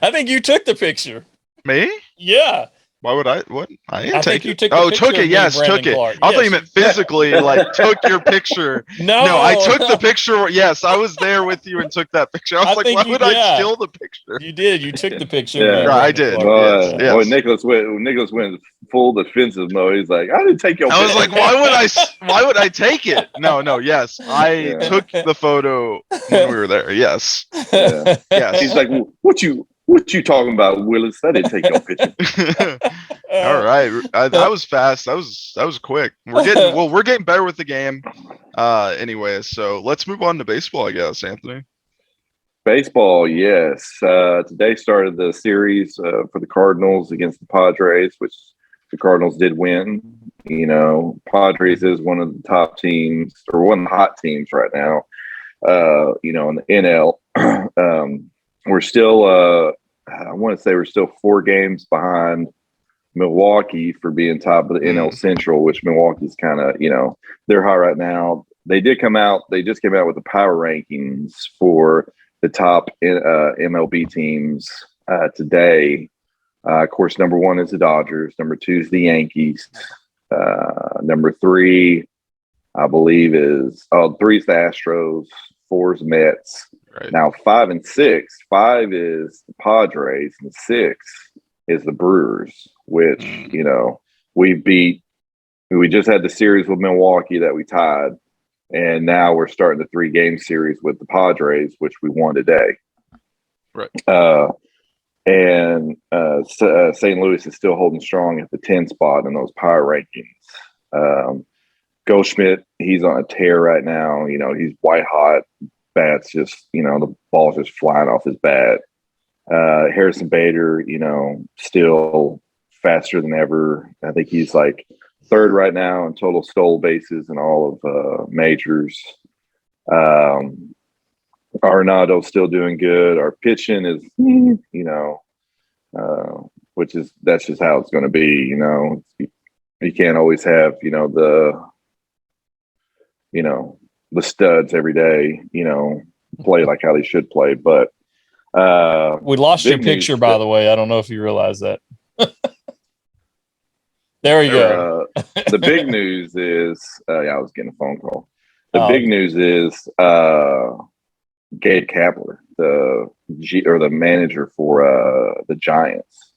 I think you took the picture. Me? Yeah. Why would I? What? I didn't take it. Took it. Yes, took it. Clark. I thought you meant physically, like took your picture. No, I took the picture. Yes, I was there with you and took that picture. I was like, why would I steal the picture? You did. You took the picture. Yeah, I did. Well, Nicholas went full defensive mode. He's like, I didn't take your picture. I was like, why would I take it? No, yes. I took the photo when we were there. Yes. Yeah. Yes. He's like, well, what you talking about, Willis? I didn't take your picture. All right, that was fast. That was quick. We're getting better with the game. Anyway, so let's move on to baseball, I guess, Anthony. Baseball, yes. Today started the series for the Cardinals against the Padres, which the Cardinals did win. You know, Padres is one of the top teams, or one of the hot teams right now. In the NL. We're still, I want to say we're still 4 games behind Milwaukee for being top of the NL Central, which Milwaukee's kind of, they're high right now. They just came out with the power rankings for the top MLB teams today. Of course, number 1 is the Dodgers. Number 2 is the Yankees. Number 3, I believe is three's the Astros, four's Mets. Right. Now 5 and 6. 5 is the Padres, and 6 is the Brewers, which we just had the series with Milwaukee that we tied, and now we're starting the 3-game series with the Padres, which we won today. Right. St. Louis is still holding strong at the 10 spot in those power rankings. Goldschmidt, he's on a tear right now. He's white hot. Bat's just, the ball's just flying off his bat. Harrison Bader, still faster than ever. I think he's like 3rd right now in total stole bases in all of majors. Arenado's still doing good. Our pitching is, that's just how it's going to be. You can't always have, the studs every day, play like how they should play. But we lost your picture, by the way. I don't know if you realize that. There you go. The big news is, I was getting a phone call. The big news is Gabe Kapler, the manager for the Giants,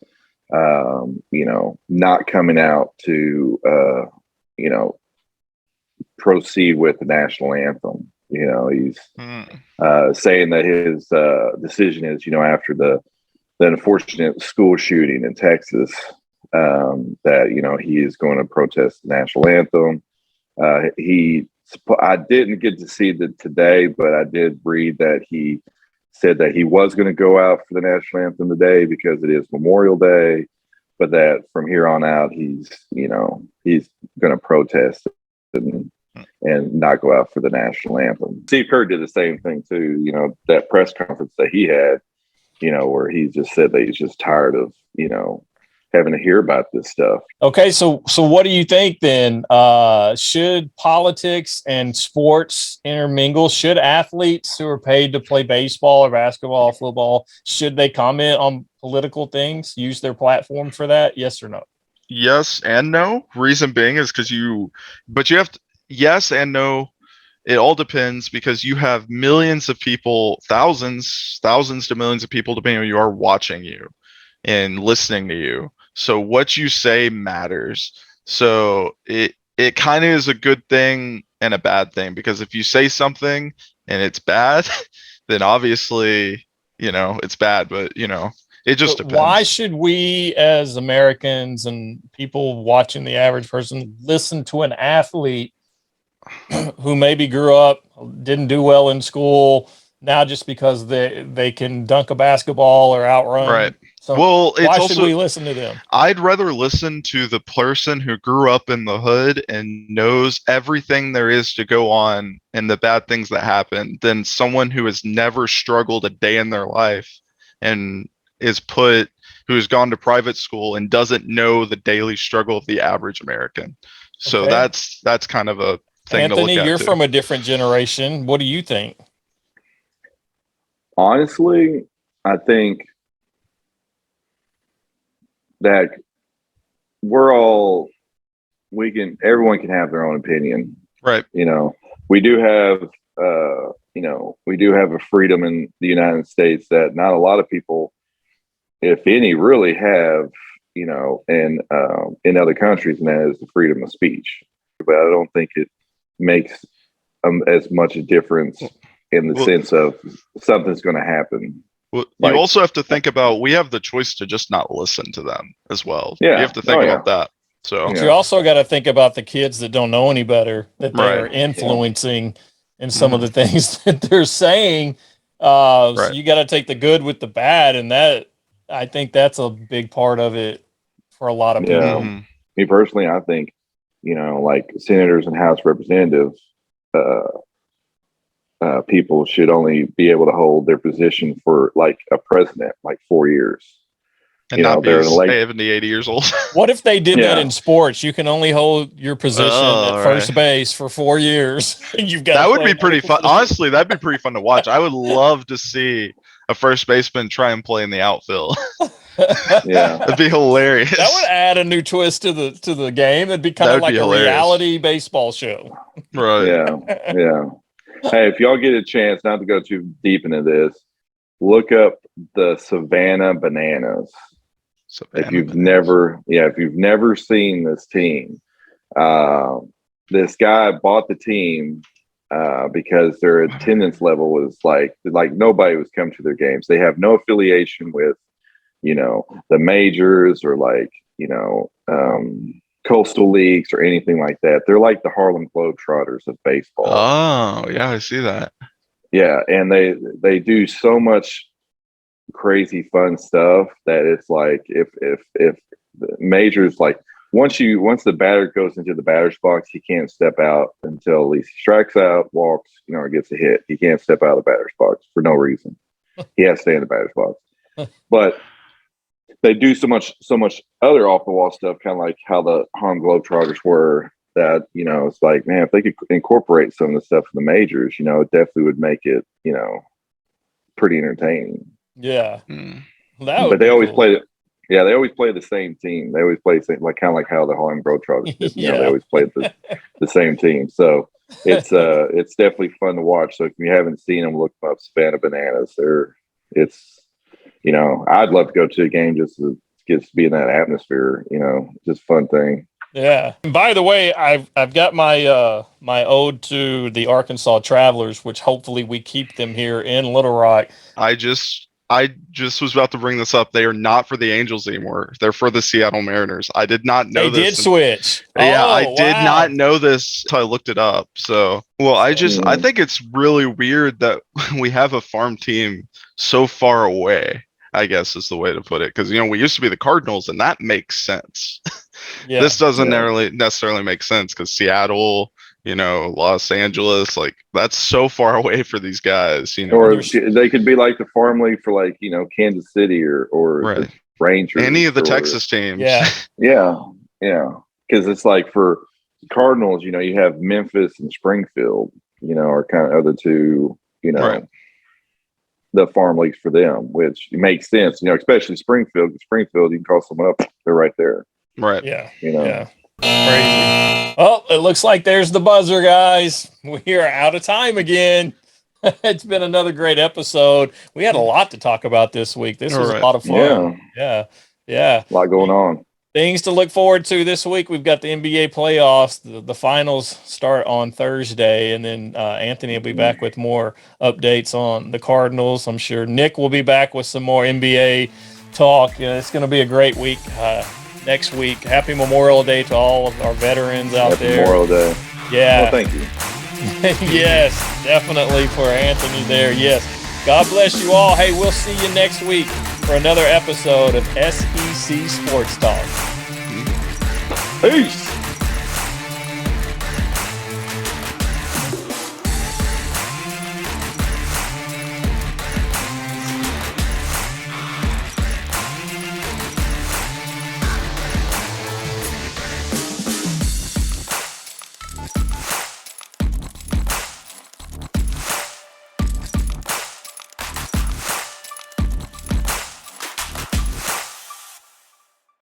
not coming out to, proceed with the national anthem. He's saying that his decision is, after the unfortunate school shooting in Texas, that, he is going to protest the national anthem. I didn't get to see that today, but I did read that he said that he was going to go out for the national anthem today because it is Memorial Day, but that from here on out, he's going to protest and not go out for the national anthem. Steve Kerr did the same thing too, that press conference that he had, where he just said that he's just tired of, having to hear about this stuff. Okay, so what do you think then? Should politics and sports intermingle? Should athletes who are paid to play baseball or basketball or football, should they comment on political things, use their platform for that? Yes or no? Yes and no. Reason being is because you have to, yes and no. It all depends because you have millions of people, thousands to millions of people, depending on who you are, watching you and listening to you. So what you say matters. So it kind of is a good thing and a bad thing, because if you say something and it's bad, then obviously, it's bad, but it just depends. Why should we as Americans and people watching the average person listen to an athlete who maybe grew up, didn't do well in school, now just because they can dunk a basketball or outrun? Right. So well, why should we listen to them? I'd rather listen to the person who grew up in the hood and knows everything there is to go on and the bad things that happen than someone who has never struggled a day in their life and who has gone to private school and doesn't know the daily struggle of the average American. So Okay. that's kind of a thing Anthony, to look at. you're from a different generation. What do you think? Honestly, I think that everyone can have their own opinion. Right. We do have a freedom in the United States that not a lot of people, if any, really have, in other countries, and that is the freedom of speech. But I don't think it makes as much a difference in the sense of something's going to happen. Well, you also have to think about, we have the choice to just not listen to them as well. Yeah. You have to think about that. So But you also got to think about the kids that don't know any better, that they're influencing in some of the things that they're saying. So you got to take the good with the bad. And I think that's a big part of it for a lot of people. Yeah. Me personally, I think, like senators and House representatives, people should only be able to hold their position for like a president, like 4 years. And not be 70, 80 years old. What if they did that in sports? You can only hold your position at first base for 4 years. That would be pretty fun. Honestly, that'd be pretty fun to watch. I would love to see a first baseman try and play in the outfield. Yeah, That'd be hilarious. That would add a new twist to the game. It'd be kind of like a reality baseball show. Right. Yeah. Hey, if y'all get a chance, not to go too deep into this, look up the Savannah Bananas. If you've never seen this team, this guy bought the team because their attendance level was like nobody was coming to their games. They have no affiliation with, the majors or coastal leagues or anything like that. They're like the Harlem Globetrotters of baseball. Oh, yeah, I see that. Yeah, and they do so much crazy fun stuff that it's like if the majors, like once the batter goes into the batter's box, he can't step out until at least he strikes out, walks, or gets a hit. He can't step out of the batter's box for no reason. He has to stay in the batter's box. But they do so much other off the wall stuff, kind of like how the Harlem Globetrotters were. That it's like, man, if they could incorporate some of the stuff in the majors, it definitely would make it pretty entertaining. Yeah, but they always play it. Yeah, they always play the same team. They always play the same, kind of like how the Harlem Globetrotters did. They always play the same team. So it's definitely fun to watch. So if you haven't seen them, look up Savannah Bananas. I'd love to go to a game just to be in that atmosphere. Just fun thing. Yeah. And by the way, I've got my my ode to the Arkansas Travelers, which hopefully we keep them here in Little Rock. I just was about to bring this up. They are not for the Angels anymore. They're for the Seattle Mariners. I did not know this. They did switch. Yeah, I did not know this until I looked it up. So, I think it's really weird that we have a farm team so far away, I guess is the way to put it. Because, we used to be the Cardinals, and that makes sense. Yeah, this doesn't necessarily make sense because Seattle, Los Angeles, that's so far away for these guys, Or they could be like the farm league for Kansas City or right. The Rangers. Any of the Texas teams. Yeah. Yeah. Because it's like for Cardinals, you have Memphis and Springfield, are kind of other two, right. The farm leagues for them, which makes sense, especially Springfield. Springfield, you can call someone up, they're right there. Right. Yeah. Yeah. Crazy. Oh, it looks like there's the buzzer, guys. We are out of time again. It's been another great episode. We had a lot to talk about this week. This was a lot of fun. Yeah. A lot going on. Things to look forward to this week. We've got the NBA playoffs. The finals start on Thursday, and then Anthony will be back with more updates on the Cardinals. I'm sure Nick will be back with some more NBA talk. It's going to be a great week. Next week. Happy Memorial Day to all of our veterans out there. Memorial Day. Yeah. Well, thank you. Yes, definitely for Anthony there. Yes. God bless you all. Hey, we'll see you next week for another episode of SEC Sports Talk. Peace.